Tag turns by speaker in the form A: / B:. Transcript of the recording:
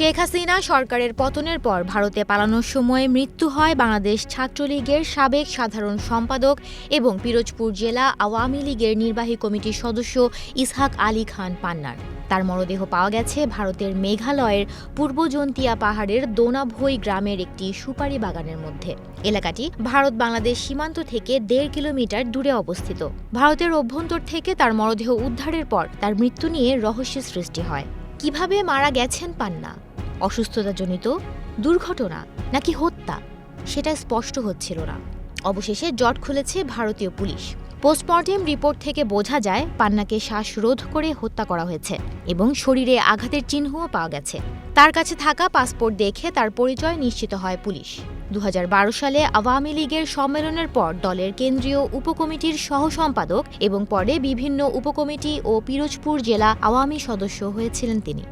A: শেখ হাসিনা সরকারের পতনের পর ভারতে পালানোর সময় মৃত্যু হয় বাংলাদেশ ছাত্রলীগের সাবেক সাধারণ সম্পাদক এবং পিরোজপুর জেলা আওয়ামী লীগের নির্বাহী কমিটির সদস্য ইসহাক আলী খান পান্নার। তার মরদেহ পাওয়া গেছে ভারতের মেঘালয়ের পূর্ব জন্তিয়া পাহাড়ের দোনাভৈ গ্রামের একটি সুপারি বাগানের মধ্যে। এলাকাটি ভারত বাংলাদেশ সীমান্ত থেকে ১.৫ কিলোমিটার দূরে অবস্থিত। ভারতের অভ্যন্তর থেকে তার মরদেহ উদ্ধারের পর তার মৃত্যু নিয়ে রহস্যের সৃষ্টি হয়। কিভাবে মারা গেছেন পান্না? অসুস্থতাজনিত, দুর্ঘটনা নাকি হত্যা, সেটা স্পষ্ট হচ্ছিল না। অবশেষে জট খুলেছে ভারতীয় পুলিশ। পোস্টমর্টেম রিপোর্ট থেকে বোঝা যায় পান্নাকে শ্বাসরোধ করে হত্যা করা হয়েছে এবং শরীরে আঘাতের চিহ্নও পাওয়া গেছে। তার কাছে থাকা পাসপোর্ট দেখে তার পরিচয় নিশ্চিত হয় পুলিশ। ২০১২ সালে আওয়ামী লীগের সম্মেলনের পর দলের কেন্দ্রীয় উপকমিটির সহসম্পাদক এবং পরে বিভিন্ন উপকমিটি ও পিরোজপুর জেলা আওয়ামী সদস্য হয়েছিলেন তিনি।